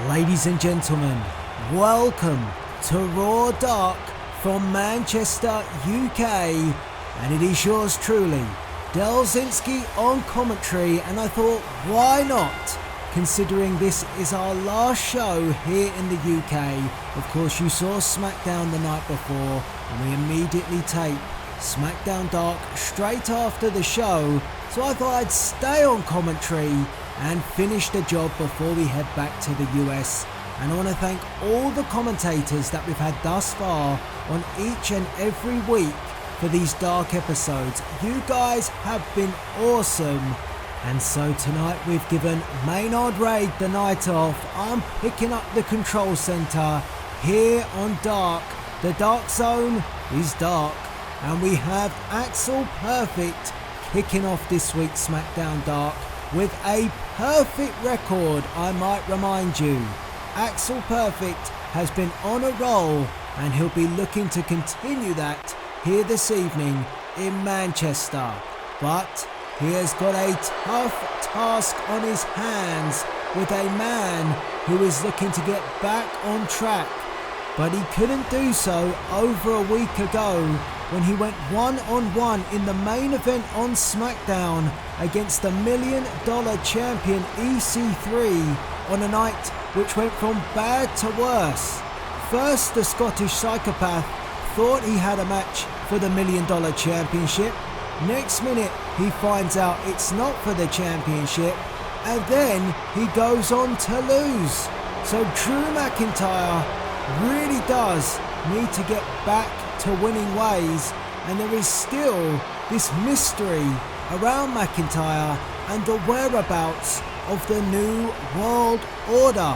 Ladies and gentlemen, welcome to Raw Dark from Manchester, UK, and it is yours truly, Delzinski on commentary, and I thought, why not? Considering this is our last show here in the UK. Of course, you saw SmackDown the night before, and we immediately taped SmackDown Dark straight after the show, so I thought I'd stay on commentary and finish the job before we head back to the US. And I want to thank all the commentators that we've had thus far on each and every week for these Dark episodes. You guys have been awesome. And so tonight we've given Maynard Raid the night off. I'm picking up the control center here on Dark. The Dark Zone is dark. And we have Axel Perfect kicking off this week's SmackDown Dark with a perfect record, I might remind you. Axel Perfect has been on a roll and he'll be looking to continue that here this evening in Manchester. But he has got a tough task on his hands with a man who is looking to get back on track. But he couldn't do so over a week ago when he went one-on-one in the main event on SmackDown against the $1 million champion EC3 on a night which went from bad to worse. First, the Scottish psychopath thought he had a match for the $1 million championship. Next minute, he finds out it's not for the championship, and then he goes on to lose. So Drew McIntyre really does need to get back to winning ways, and there is still this mystery around McIntyre and the whereabouts of the New World Order.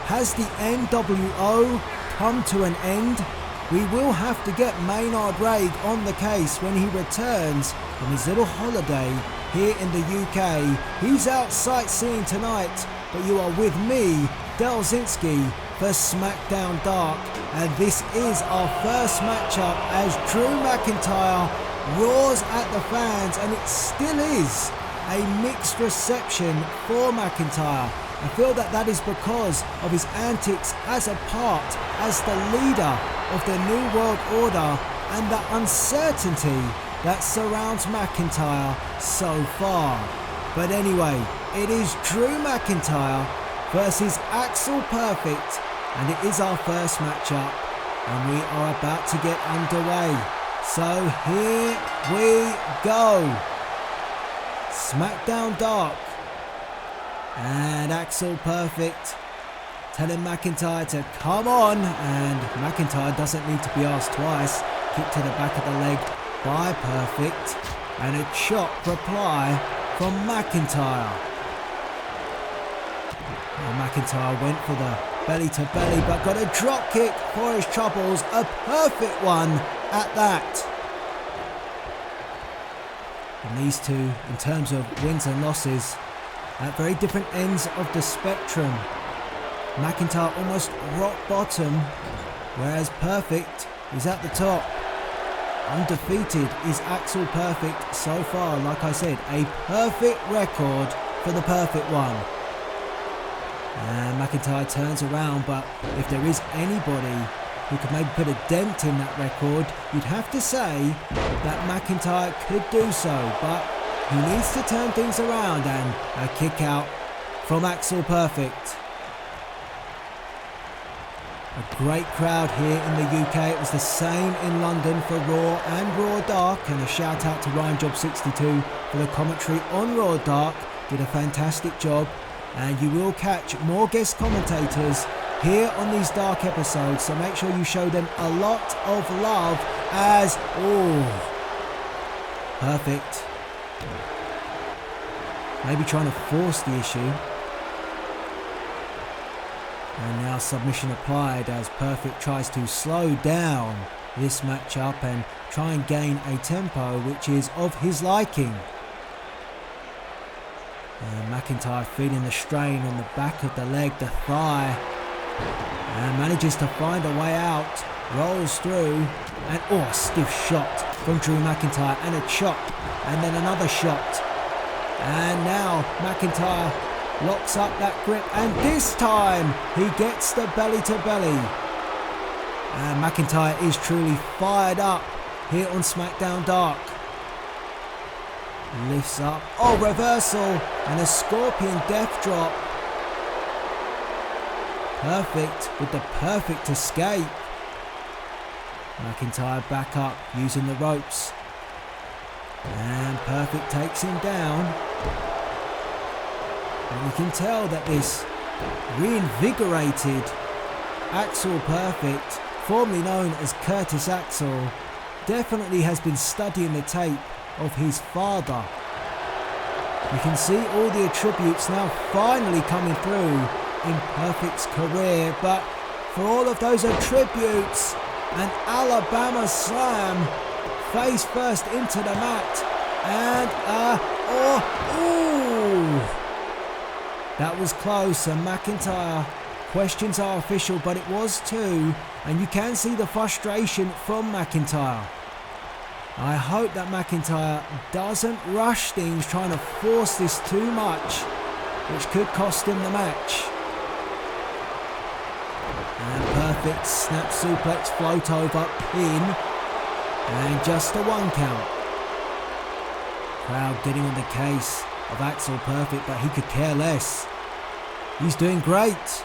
Has the NWO come to an end? We will have to get Maynard Raid on the case when he returns from his little holiday here in the UK. He's out sightseeing tonight, but you are with me, Delzinski, for SmackDown Dark, and this is our first matchup as Drew McIntyre roars at the fans, and it still is a mixed reception for McIntyre. I feel that is because of his antics as a part, as the leader of the New World Order, and the uncertainty that surrounds McIntyre so far. But anyway, it is Drew McIntyre versus Axel Perfect, and it is our first matchup, and we are about to get underway. So here we go. SmackDown Dark, and Axel Perfect telling McIntyre to come on, and McIntyre doesn't need to be asked twice. Kick to the back of the leg by Perfect, and a chop reply from McIntyre. Well, McIntyre went for the belly to belly, but got a drop kick for his troubles, a perfect one at that. And these two, in terms of wins and losses, at very different ends of the spectrum. McIntyre almost rock bottom, whereas Perfect is at the top. Undefeated is Axel Perfect so far. Like I said, a perfect record for the perfect one. And McIntyre turns around, but if there is anybody who could maybe put a dent in that record, you'd have to say that McIntyre could do so, but he needs to turn things around, and a kick out from Axel Perfect. A great crowd here in the UK. It was the same in London for Raw and Raw Dark, and a shout out to Ryan Job 62 for the commentary on Raw Dark. Did a fantastic job, and you will catch more guest commentators here on these Dark episodes, so make sure you show them a lot of love as... Perfect. Maybe trying to force the issue. And now submission applied as Perfect tries to slow down this matchup and try and gain a tempo which is of his liking. And McIntyre feeling the strain on the back of the leg, the thigh, and manages to find a way out, rolls through, and a stiff shot from Drew McIntyre, and a chop, and then another shot. And now McIntyre Locks up that grip, and this time he gets the belly to belly. And McIntyre is truly fired up here on SmackDown Dark. Lifts up, oh, reversal, and a scorpion death drop. Perfect with the perfect escape. McIntyre back up using the ropes. And Perfect takes him down. And you can tell that this reinvigorated Axel Perfect, formerly known as Curtis Axel, definitely has been studying the tape of his father. You can see all the attributes now finally coming through in Perfect's career, but for all of those attributes, an Alabama slam face first into the mat, and that was close, and McIntyre questions our official, but it was two, and you can see the frustration from McIntyre. I hope that McIntyre doesn't rush things, trying to force this too much, which could cost him the match. And Perfect snap suplex, float over, pin, and just a 1 count. Crowd getting on the case of Axel Perfect, but he could care less. He's doing great.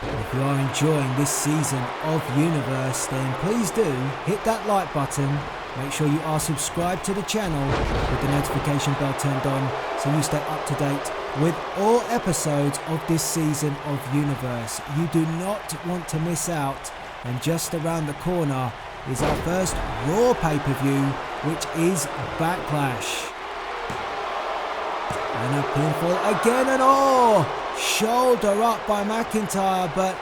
If you are enjoying this season of Universe, then please do hit that like button. Make sure you are subscribed to the channel with the notification bell turned on so you stay up to date with all episodes of this season of Universe. You do not want to miss out, and just around the corner is our first Raw pay-per-view, which is Backlash. And a pinfall again, and shoulder up by McIntyre, but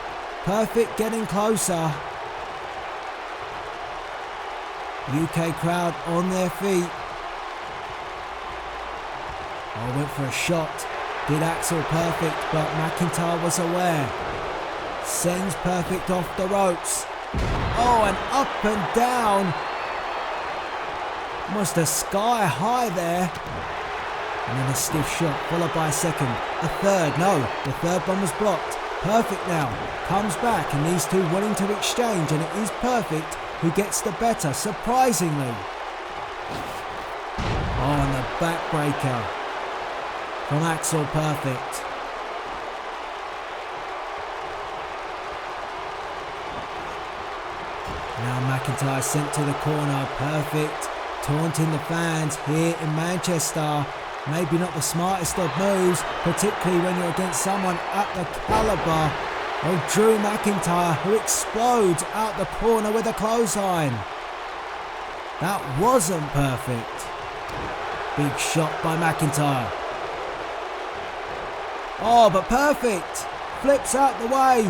Perfect getting closer. UK crowd on their feet. Went for a shot. Did Axel Perfect, but McIntyre was aware. Sends Perfect off the ropes. And up and down. Almost a sky high there. And then a stiff shot, followed by a second. A third, no, the third one was blocked. Perfect now comes back, and these two willing to exchange, and it is Perfect who gets the better, surprisingly. And the backbreaker from Axel Perfect. Now McIntyre sent to the corner. Perfect taunting the fans here in Manchester. Maybe not the smartest of moves, particularly when you're against someone at the caliber of Drew McIntyre, who explodes out the corner with a clothesline. That wasn't Perfect. Big shot by McIntyre. But Perfect flips out the way.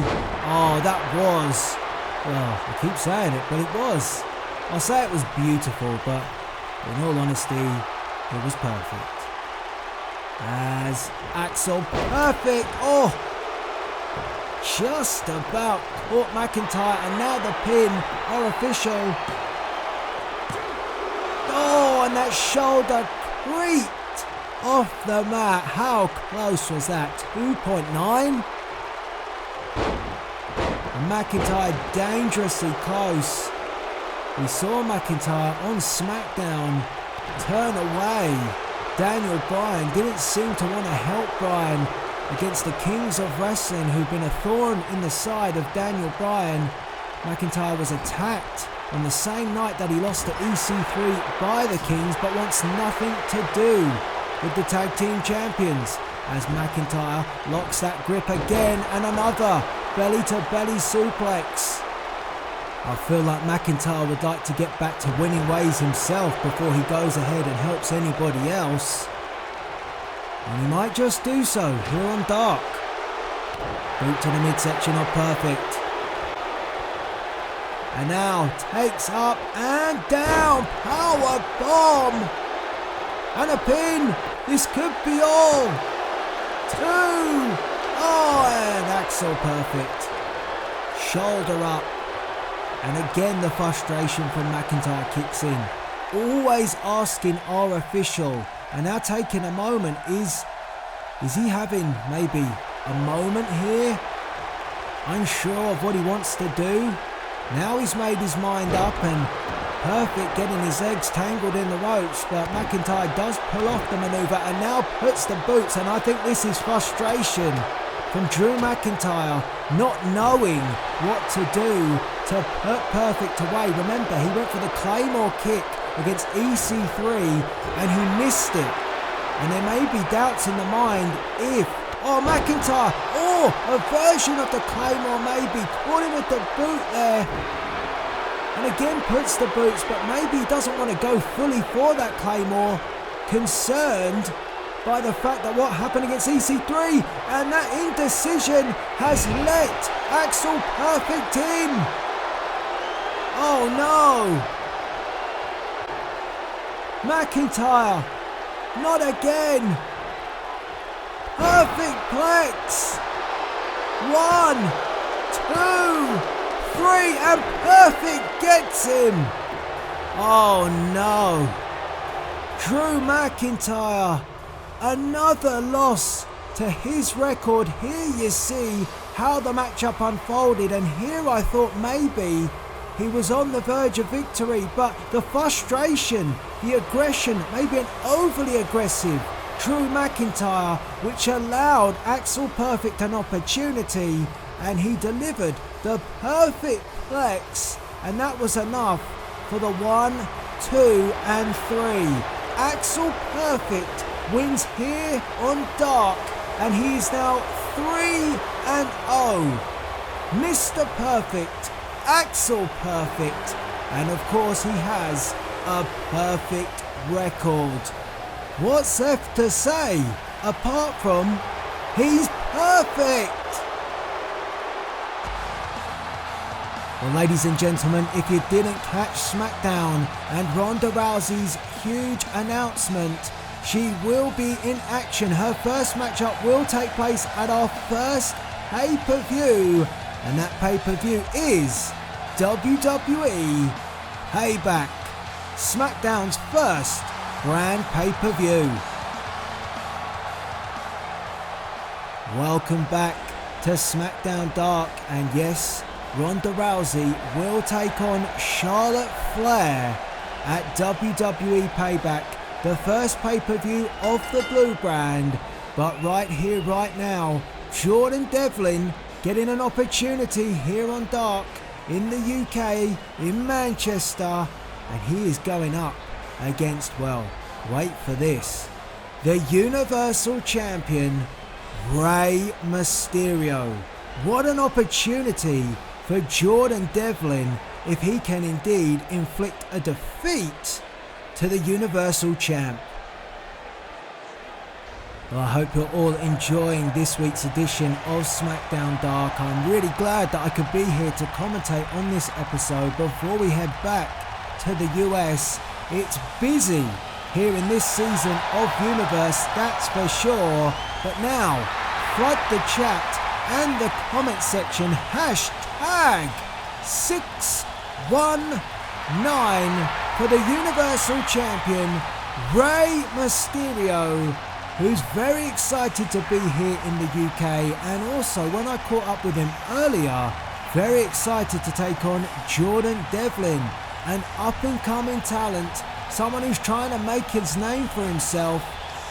That was, well, I keep saying it, but it was. I'll say it was beautiful, but in all honesty, it was perfect. As Axel Perfect, just about caught McIntyre, and now the pin, our official. And that shoulder creaked off the mat. How close was that? 2.9? And McIntyre dangerously close. We saw McIntyre on SmackDown turn away. Daniel Bryan didn't seem to want to help Bryan against the Kings of Wrestling, who've been a thorn in the side of Daniel Bryan. McIntyre was attacked on the same night that he lost to EC3 by the Kings, but wants nothing to do with the tag team champions, as McIntyre locks that grip again, and another belly-to-belly suplex. I feel like McIntyre would like to get back to winning ways himself before he goes ahead and helps anybody else. And he might just do so here on Dark. Boot to the midsection of Perfect. And now takes up and down. Power bomb. And a pin. This could be all. 2. And Axel Perfect. Shoulder up. And again the frustration from McIntyre kicks in. Always asking our official and now taking a moment. Is he having maybe a moment here? Unsure of what he wants to do. Now he's made his mind up, and Perfect getting his legs tangled in the ropes, but McIntyre does pull off the manoeuvre and now puts the boots, and I think this is frustration from Drew McIntyre, not knowing what to do to put Perfect away. Remember, he went for the Claymore kick against EC3 and he missed it. And there may be doubts in the mind if, McIntyre, a version of the Claymore maybe, caught him with the boot there. And again puts the boots, but maybe he doesn't want to go fully for that Claymore, concerned by the fact that what happened against EC3, and that indecision has let Axel Perfect in. Oh no! McIntyre, not again! Perfect plex! 1, 2, 3, and Perfect gets him! Oh no! Drew McIntyre, another loss to his record. Here you see how the matchup unfolded, and here I thought maybe he was on the verge of victory, but the frustration, the aggression, maybe an overly aggressive Drew McIntyre, which allowed Axel Perfect an opportunity, and he delivered the perfect plex, and that was enough for the 1, 2 and 3. Axel Perfect wins here on Dark, and he is now 3-0. Mr. Perfect, Axel Perfect, and of course he has a perfect record. What's left to say apart from he's perfect? Well, ladies and gentlemen, if you didn't catch SmackDown and Ronda Rousey's huge announcement, she will be in action. Her first matchup will take place at our first pay-per-view, and that pay-per-view is WWE Payback, SmackDown's first brand pay-per-view. Welcome back to SmackDown Dark, and yes, Ronda Rousey will take on Charlotte Flair at WWE Payback, the first pay-per-view of the blue brand. But right here, right now, Jordan Devlin getting an opportunity here on Dark in the UK, in Manchester, and he is going up against, well, wait for this, the Universal Champion, Rey Mysterio. What an opportunity for Jordan Devlin if he can indeed inflict a defeat to the Universal Champ. Well, I hope you're all enjoying this week's edition of SmackDown Dark. I'm really glad that I could be here to commentate on this episode before we head back to the US. It's busy here in this season of Universe, that's for sure. But now, flood the chat and the comment section, hashtag 619 for the Universal Champion, Rey Mysterio, who's very excited to be here in the UK, and also when I caught up with him earlier, very excited to take on Jordan Devlin, an up-and-coming talent, someone who's trying to make his name for himself,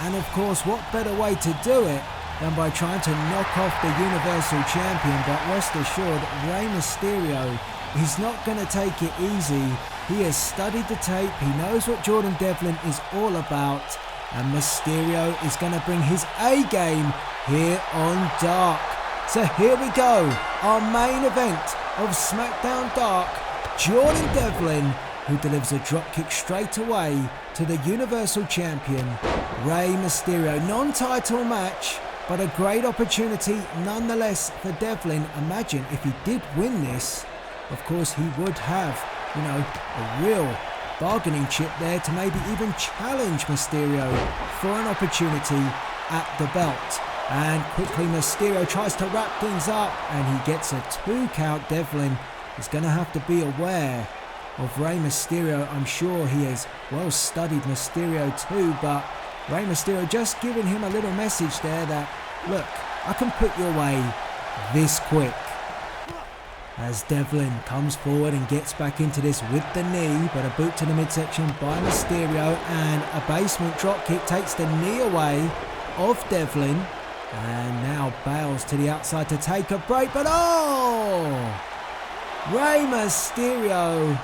and of course what better way to do it than by trying to knock off the Universal Champion. But rest assured, Rey Mysterio is not going to take it easy. He has studied the tape, he knows what Jordan Devlin is all about, and Mysterio is going to bring his A game here on Dark. So here we go, our main event of SmackDown Dark, Jordan Devlin, who delivers a dropkick straight away to the Universal Champion, Rey Mysterio. Non-title match, but a great opportunity nonetheless for Devlin. Imagine if he did win this, of course he would have, a real bargaining chip there to maybe even challenge Mysterio for an opportunity at the belt. And quickly Mysterio tries to wrap things up, and he gets a 2 count. Devlin is going to have to be aware of Rey Mysterio. I'm sure he has well studied Mysterio too, but Rey Mysterio just giving him a little message there that, look, I can put you away this quick. As Devlin comes forward and gets back into this with the knee, but a boot to the midsection by Mysterio, and a basement dropkick takes the knee away of Devlin, and now bails to the outside to take a break, but Rey Mysterio.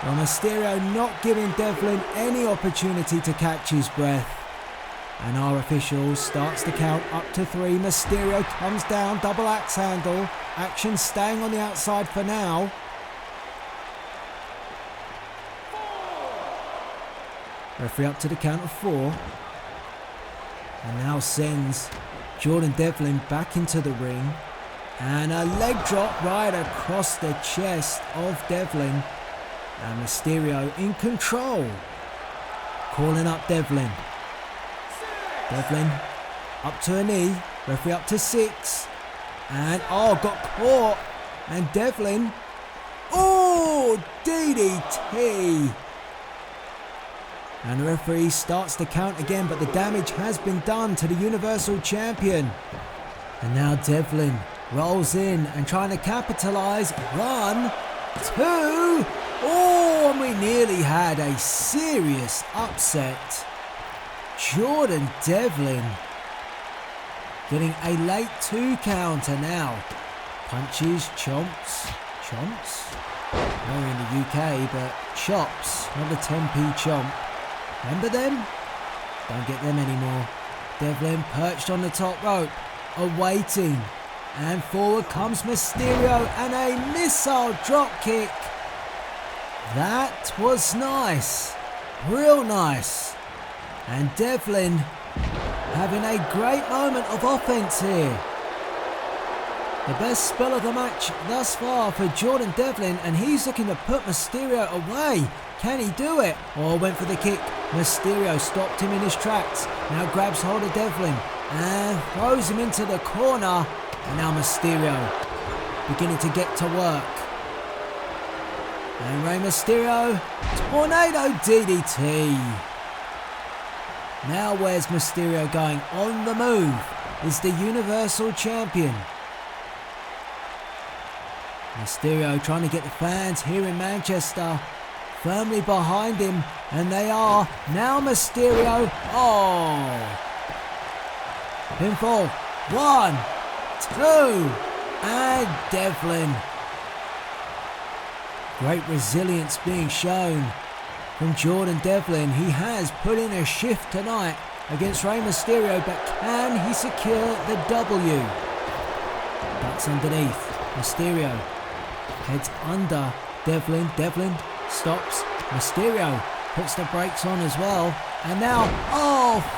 Well, Mysterio not giving Devlin any opportunity to catch his breath. And our official starts the count up to 3. Mysterio comes down, double axe handle. Action staying on the outside for now. Referee up to the count of 4. And now sends Jordan Devlin back into the ring. And a leg drop right across the chest of Devlin. And Mysterio in control. Calling up Devlin. Devlin up to a knee. Referee up to 6. And got caught. And Devlin. DDT. And the referee starts the count again, but the damage has been done to the Universal Champion. And now Devlin rolls in and trying to capitalise. 1, 2. And we nearly had a serious upset. Jordan Devlin getting a late 2 counter now. Punches, chomps. We're in the UK, but chops, not the 10p chomp. Remember them? Don't get them anymore. Devlin perched on the top rope, awaiting. And forward comes Mysterio and a missile drop kick. That was nice. Real nice. And Devlin having a great moment of offense here. The best spell of the match thus far for Jordan Devlin, and he's looking to put Mysterio away. Can he do it? Went for the kick. Mysterio stopped him in his tracks. Now grabs hold of Devlin and throws him into the corner. And now Mysterio beginning to get to work. And Rey Mysterio, tornado DDT. Now where's Mysterio going? On the move is the Universal Champion. Mysterio trying to get the fans here in Manchester firmly behind him, and they are. Now Mysterio, pinfall, 1, 2, and Devlin. Great resilience being shown from Jordan Devlin. He has put in a shift tonight against Rey Mysterio, but can he secure the W? Ducks underneath. Mysterio heads under Devlin. Devlin stops. Mysterio puts the brakes on as well. And now,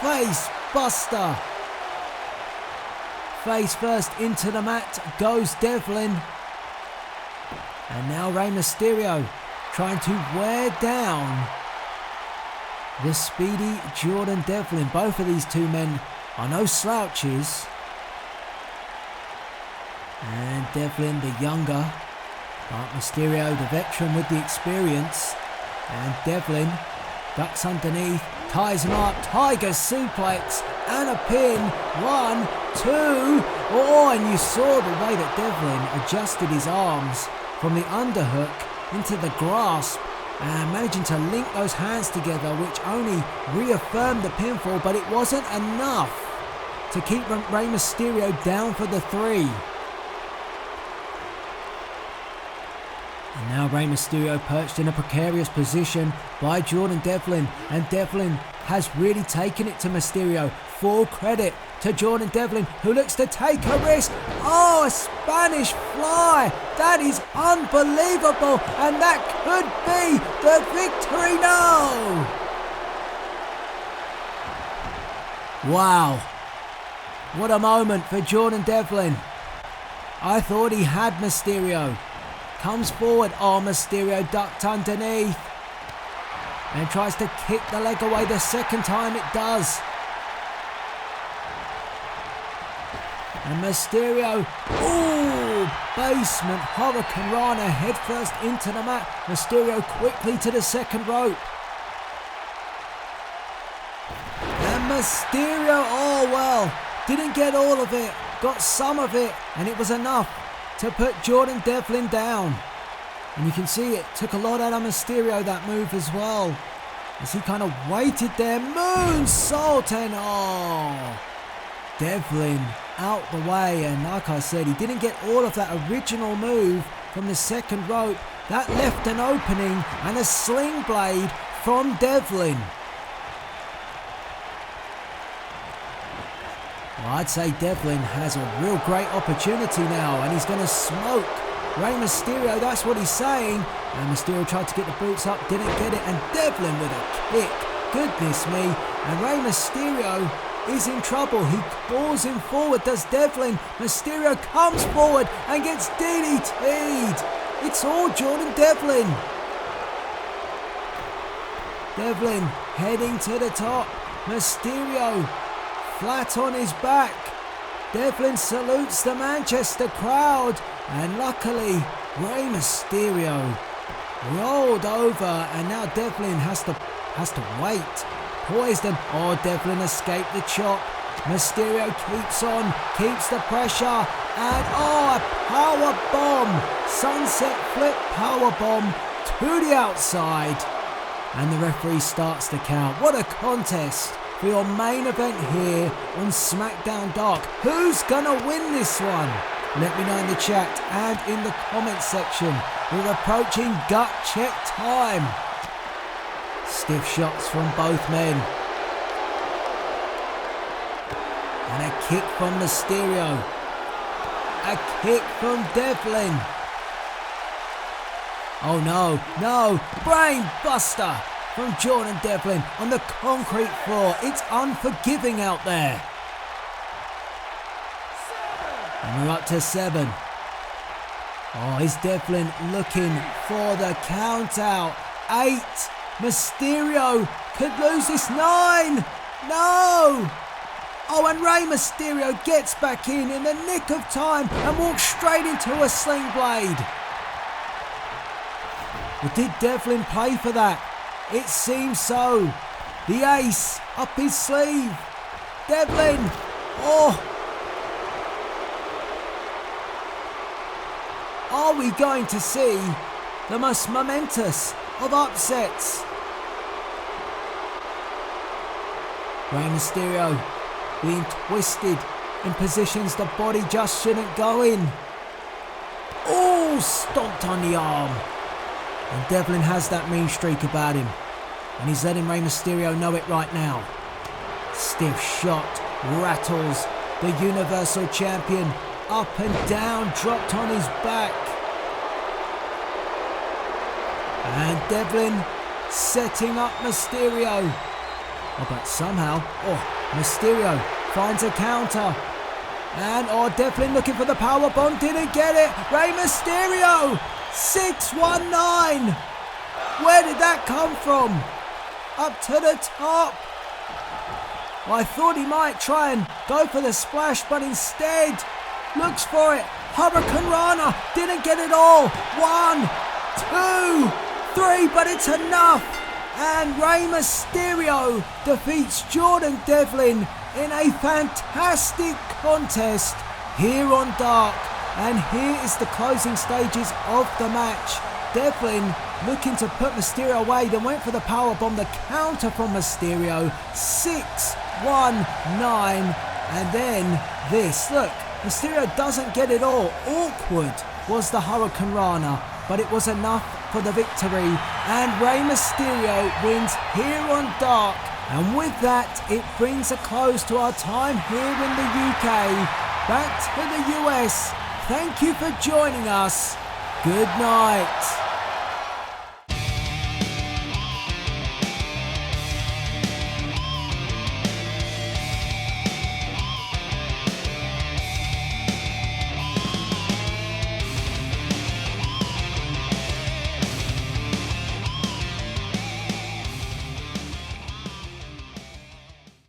face buster. Face first into the mat goes Devlin. And now Rey Mysterio trying to wear down the speedy Jordan Devlin. Both of these two men are no slouches. And Devlin the younger, but Mysterio the veteran with the experience. And Devlin ducks underneath, ties him up, tiger suplex and a pin. 1, 2. And you saw the way that Devlin adjusted his arms from the underhook into the grasp and managing to link those hands together, which only reaffirmed the pinfall, but it wasn't enough to keep Rey Mysterio down for the 3. And now Rey Mysterio perched in a precarious position by Jordan Devlin, and Devlin has really taken it to Mysterio. Full credit to Jordan Devlin, who looks to take a risk. A Spanish fly. That is unbelievable, and that could be the victory now. Wow. What a moment for Jordan Devlin. I thought he had Mysterio. Comes forward. Mysterio ducked underneath. And tries to kick the leg away the second time. It does. And Mysterio, basement Hurricane Rana head first into the mat. Mysterio quickly to the second rope. Mysterio, oh well, didn't get all of it, got some of it, and it was enough to put Jordan Devlin down. And you can see it took a lot out of Mysterio, that move as well, as he kind of waited there, moonsault, and oh, Devlin out the way. And like I said, he didn't get all of that original move from the second rope. That left an opening and a sling blade from Devlin. Well, I'd say Devlin has a real great opportunity now, and he's going to smoke Rey Mysterio, that's what he's saying. And Mysterio tried to get the boots up, didn't get it, and Devlin with a kick. Goodness me. And Rey Mysterio is in trouble. He calls him forward, does Devlin. Mysterio comes forward and gets DDT'd. It's all Jordan Devlin. Devlin heading to the top. Mysterio flat on his back. Devlin salutes the Manchester crowd, and luckily Rey Mysterio rolled over, and now Devlin has to wait. Poised him. Oh, Devlin escaped the chop. Mysterio keeps on, keeps the pressure, and oh, a power bomb, sunset flip power bomb to the outside, and the referee starts the count. What a contest for your main event here on SmackDown Dark. Who's gonna win this one? Let me know in the chat and in the comment section. We're approaching gut check time. Stiff shots from both men. And a kick from Mysterio. A kick from Devlin. Oh no, brain buster from Jordan Devlin on the concrete floor. It's unforgiving out there. And we're up to 7. Oh, is Devlin looking for the count out? 8. Mysterio could lose this. 9. No. Oh, and Rey Mysterio gets back in the nick of time and walks straight into a sling blade. Well, did Devlin pay for that? It seems so. The ace up his sleeve. Devlin. Oh. Are we going to see the most momentous of upsets? Rey Mysterio being twisted in positions the body just shouldn't go in. Oh, stomped on the arm. And Devlin has that mean streak about him, and he's letting Rey Mysterio know it right now. Stiff shot rattles the Universal Champion up and down, dropped on his back. And Devlin setting up Mysterio. Oh, but somehow, Mysterio finds a counter. And Devlin looking for the powerbomb, didn't get it. Rey Mysterio, 619. Where did that come from? Up to the top. Well, I thought he might try and go for the splash, but instead looks for it. Hurricane Rana, didn't get it all. 1, 2, 3, but it's enough. And Rey Mysterio defeats Jordan Devlin in a fantastic contest here on Dark. And here is the closing stages of the match. Devlin looking to put Mysterio away, then went for the powerbomb, the counter from Mysterio, 619, and then this. Look, Mysterio doesn't get it all. Awkward was the Hurricane Rana, but it was enough for the victory, and Rey Mysterio wins here on Dark. And with that, it brings a close to our time here in the UK. Back to the US. Thank you for joining us. Good night.